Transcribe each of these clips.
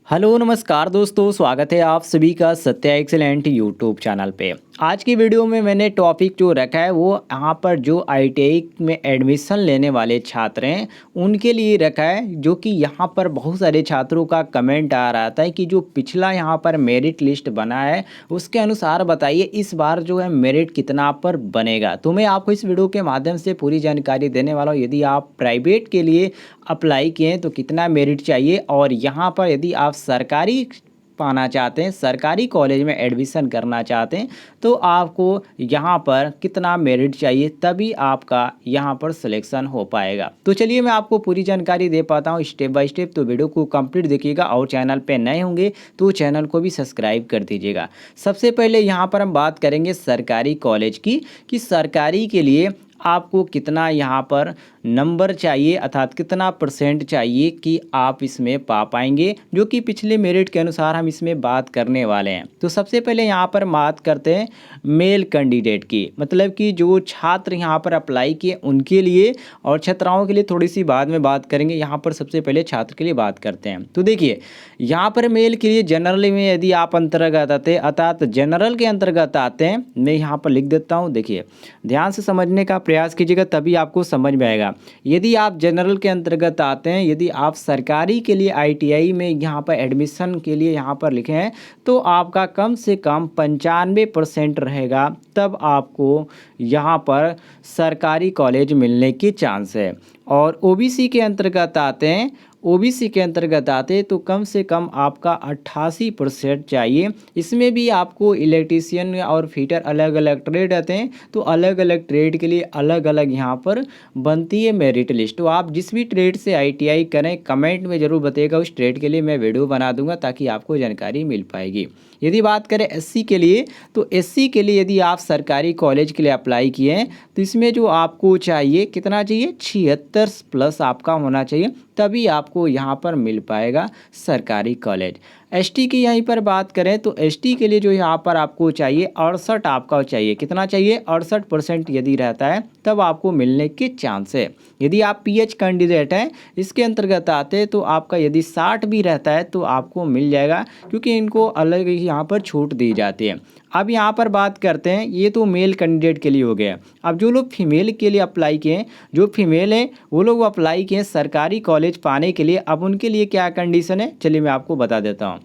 Hello नमस्कार दोस्तों, स्वागत है आप सभी का सत्या एक्सेलेंट यूट्यूब चैनल पे। आज की वीडियो में मैंने टॉपिक जो रखा है वो यहाँ पर जो आईटीआई में एडमिशन लेने वाले छात्र हैं उनके लिए रखा है, जो कि यहाँ पर बहुत सारे छात्रों का कमेंट आ रहा था कि जो पिछला यहाँ पर मेरिट लिस्ट बना है उसके अनुसार बताइए इस बार जो है मेरिट कितना पर बनेगा। तो मैं आपको इस वीडियो के माध्यम से पूरी जानकारी देने वाला हूँ। यदि आप प्राइवेट के लिए अप्लाई किए तो कितना मेरिट चाहिए, और यहाँ पर यदि आप सरकारी पाना चाहते हैं, सरकारी कॉलेज में एडमिशन करना चाहते हैं, तो आपको यहाँ पर कितना मेरिट चाहिए, तभी आपका यहाँ पर सिलेक्शन हो पाएगा। तो चलिए मैं आपको पूरी जानकारी दे पाता हूँ स्टेप बाय स्टेप। तो वीडियो को कंप्लीट देखिएगा, और चैनल पे नए होंगे तो चैनल को भी सब्सक्राइब कर दीजिएगा। सबसे पहले यहाँ पर हम बात करेंगे सरकारी कॉलेज की, कि सरकारी के लिए आपको कितना यहाँ पर नंबर चाहिए, अर्थात कितना परसेंट चाहिए कि आप इसमें पा पाएंगे, जो कि पिछले मेरिट के अनुसार हम इसमें बात करने वाले हैं। तो सबसे पहले यहाँ पर बात करते हैं मेल कैंडिडेट की, मतलब कि जो छात्र यहाँ पर अप्लाई किए उनके लिए, और छात्राओं के लिए थोड़ी सी बाद में बात करेंगे। यहाँ पर सबसे पहले छात्र के लिए बात करते हैं। तो देखिए यहाँ पर मेल के लिए जनरल में यदि आप अंतर्गत आते, अर्थात जनरल के अंतर्गत आते हैं, मैं यहाँ पर लिख देता हूँ। देखिए ध्यान से समझने का प्रयास कीजिएगा, तभी आपको समझ में आएगा। यदि आप जनरल के अंतर्गत आते हैं, यदि आप सरकारी के लिए आईटीआई में यहाँ पर एडमिशन के लिए यहाँ पर लिखे हैं, तो आपका कम से कम 95% रहेगा, तब आपको यहाँ पर सरकारी कॉलेज मिलने की चांस है। और ओबीसी के अंतर्गत आते हैं, ओबीसी के अंतर्गत आते तो कम से कम आपका 88% चाहिए। इसमें भी आपको इलेक्ट्रीशियन और फिटर अलग अलग ट्रेड आते हैं, तो अलग अलग ट्रेड के लिए अलग अलग यहाँ पर बनती है मेरिट लिस्ट। तो आप जिस भी ट्रेड से आईटीआई करें, कमेंट में ज़रूर बताइएगा, उस ट्रेड के लिए मैं वीडियो बना दूंगा ताकि आपको जानकारी मिल पाएगी। यदि बात करें एससी के लिए, तो एससी के लिए यदि आप सरकारी कॉलेज के लिए अप्लाई किए हैं, तो इसमें जो आपको चाहिए कितना चाहिए, 76 प्लस आपका होना चाहिए, तभी आपको यहाँ पर मिल पाएगा सरकारी कॉलेज। एसटी की यहीं पर बात करें तो एसटी के लिए जो यहाँ पर आपको चाहिए 68 आपका चाहिए, कितना चाहिए, 68% यदि रहता है तब आपको मिलने के चांस है। यदि आप पीएच कैंडिडेट हैं, इसके अंतर्गत आते हैं, तो आपका यदि 60 भी रहता है तो आपको मिल जाएगा, क्योंकि इनको अलग ही यहाँ पर छूट दी जाती है। अब यहाँ पर बात करते हैं, ये तो मेल कैंडिडेट के लिए हो गया। अब जो लोग फीमेल के लिए अप्लाई किए, जो फीमेल हैं वो लोग अप्लाई किए सरकारी कॉलेज पाने के लिए। अब उनके लिए क्या कंडीशन है, चलिए मैं आपको बता देता हूँ।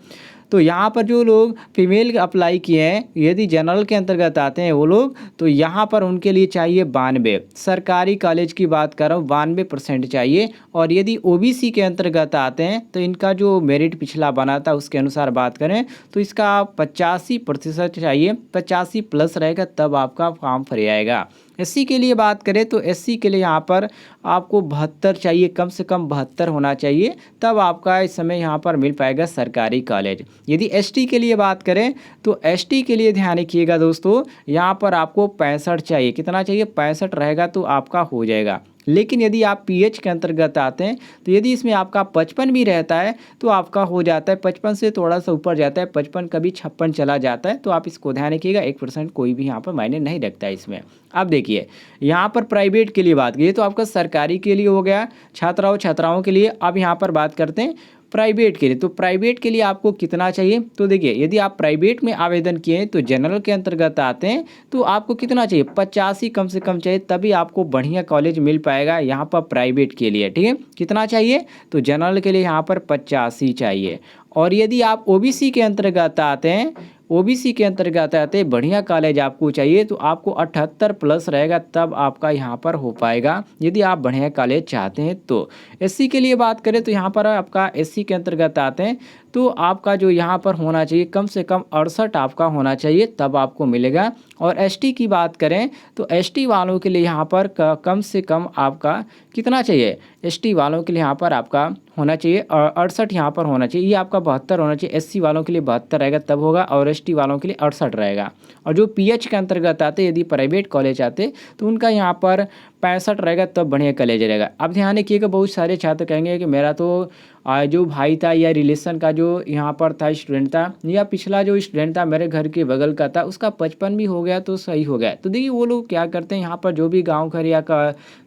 तो यहाँ पर जो लोग फीमेल अप्लाई किए हैं, यदि जनरल के अंतर्गत आते हैं वो लोग, तो यहाँ पर उनके लिए चाहिए 92, सरकारी कॉलेज की बात कर रहा हूँ, 92% चाहिए। और यदि ओबीसी के अंतर्गत आते हैं तो इनका जो मेरिट पिछला बना था उसके अनुसार बात करें तो इसका 85% चाहिए, 85 प्लस रहेगा तब आपका फॉर्म भर आएगा। एससी के लिए बात करें तो एससी के लिए यहाँ पर आपको 72 चाहिए, कम से कम 72 होना चाहिए, तब आपका इस समय यहाँ पर मिल पाएगा सरकारी कॉलेज। यदि एसटी के लिए बात करें तो एसटी के लिए ध्यान रखिएगा दोस्तों, यहाँ पर आपको 65 चाहिए, कितना चाहिए, 65 रहेगा तो आपका हो जाएगा। लेकिन यदि आप पीएच के अंतर्गत आते हैं तो यदि इसमें आपका 55 भी रहता है तो आपका हो जाता है, 55 से थोड़ा सा ऊपर जाता है, 55 कभी 56 चला जाता है, तो आप इसको ध्यान रखिएगा। 1% कोई भी यहाँ पर मायने नहीं रखता है इसमें। अब देखिए यहाँ पर प्राइवेट के लिए बात की तो आपका सरकारी के लिए हो गया, छात्राओं के लिए। अब यहाँ पर बात करते हैं प्राइवेट के लिए। तो प्राइवेट के लिए आपको कितना चाहिए, तो देखिए यदि आप प्राइवेट में आवेदन किए हैं तो जनरल के अंतर्गत आते हैं तो आपको कितना चाहिए, 85 कम से कम चाहिए, तभी आपको बढ़िया कॉलेज मिल पाएगा यहाँ पर प्राइवेट के लिए। ठीक है, कितना चाहिए, तो जनरल के लिए यहाँ पर 85 चाहिए। और यदि आप ओबीसी के अंतर्गत आते हैं, ओबीसी के अंतर्गत आते हैं, बढ़िया कॉलेज आपको चाहिए तो आपको 78 प्लस रहेगा, तब आपका यहाँ पर हो पाएगा यदि आप बढ़िया कॉलेज चाहते हैं तो। एससी के लिए बात करें तो यहाँ पर आपका एससी के अंतर्गत आते हैं तो आपका जो यहाँ पर होना चाहिए कम से कम 68 आपका होना चाहिए, तब आपको मिलेगा। और एसटी की बात करें तो एसटी वालों के लिए यहाँ पर कम से कम आपका कितना चाहिए, एसटी वालों के लिए यहाँ पर आपका होना चाहिए 68 यहाँ पर होना चाहिए, ये आपका 72 होना चाहिए। एससी वालों के लिए 72 रहेगा तब होगा, और एसटी वालों के लिए 68 रहेगा। और जो पीएच के अंतर्गत आते यदि प्राइवेट कॉलेज आते तो उनका यहाँ पर 65 रहेगा तब बढ़िया कॉलेज रहेगा। अब ध्यान रखिएगा, बहुत सारे छात्र कहेंगे कि मेरा तो जो भाई था या रिलेशन का जो यहाँ पर था स्टूडेंट था, या पिछला जो स्टूडेंट था मेरे घर के बगल का था, उसका 55 भी हो गया तो सही हो गया। तो देखिए वो लोग क्या करते हैं, यहाँ पर जो भी गाँव घर या का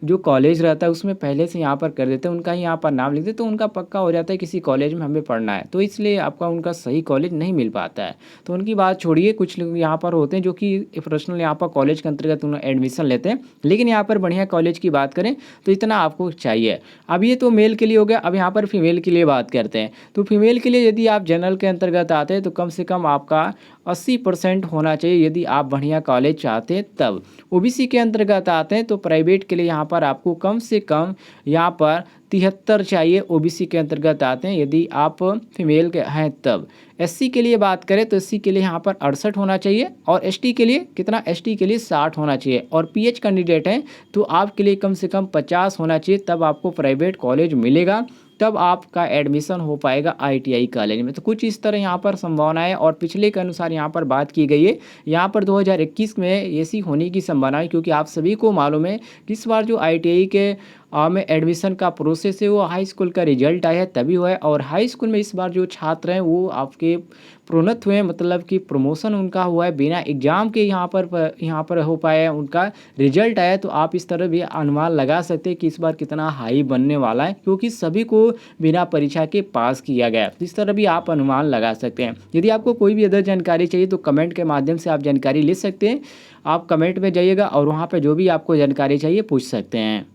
जो कॉलेज रहता है उसमें पहले से यहाँ पर कर देते हैं, उनका ही यहाँ पर नाम लिख देते, तो उनका पक्का हो जाता है किसी कॉलेज में हमें पढ़ना है, तो इसलिए आपका उनका सही कॉलेज नहीं मिल पाता है। तो उनकी बात छोड़िए, कुछ लोग यहाँ पर होते हैं जो कि प्रोफेशनल यहाँ पर कॉलेज के अंतर्गत उन्हें एडमिशन लेते हैं, लेकिन यहाँ पर बढ़िया कॉलेज की बात करें तो इतना आपको चाहिए। अब ये तो मेल के लिए हो गया, अब यहाँ पर फीमेल के लिए बात करते हैं। तो फीमेल के लिए यदि आप जनरल के अंतर्गत आते हैं तो कम से कम आपका 80% होना चाहिए यदि आप बढ़िया कॉलेज चाहते हैं तब। ओबीसी के अंतर्गत आते हैं तो प्राइवेट के लिए यहाँ पर आपको कम से कम यहाँ पर 73 चाहिए, ओबीसी के अंतर्गत आते हैं यदि आप फीमेल के हैं तब। एससी के लिए बात करें तो एससी के लिए यहाँ पर 68 होना चाहिए, और एसटी के लिए कितना, एसटी के लिए 60 होना चाहिए, और पीएच कैंडिडेट हैं तो आपके लिए कम से कम 50 होना चाहिए, तब आपको प्राइवेट कॉलेज मिलेगा, तब आपका एडमिशन हो पाएगा आईटीआई कॉलेज में। तो कुछ इस तरह यहाँ पर संभावना है, और पिछले के अनुसार यहाँ पर बात की गई है, यहाँ पर 2021 में ऐसी होने की संभावना है, क्योंकि आप सभी को मालूम है कि इस बार जो आईटीआई के में एडमिशन का प्रोसेस है वो हाई स्कूल का रिजल्ट आया है तभी हुआ है, और हाई स्कूल में इस बार जो छात्र हैं वो आपके प्रोन्नत हुए हैं, मतलब कि प्रमोशन उनका हुआ है बिना एग्जाम के, यहाँ पर हो पाया है, उनका रिजल्ट आया। तो आप इस तरह भी अनुमान लगा सकते हैं कि इस बार कितना हाई बनने वाला है, क्योंकि सभी को बिना परीक्षा के पास किया गया। तो इस तरह भी आप अनुमान लगा सकते हैं। यदि आपको कोई भी अदर जानकारी चाहिए तो कमेंट के माध्यम से आप जानकारी ले सकते हैं। आप कमेंट में जाइएगा और वहाँ पर जो भी आपको जानकारी चाहिए पूछ सकते हैं।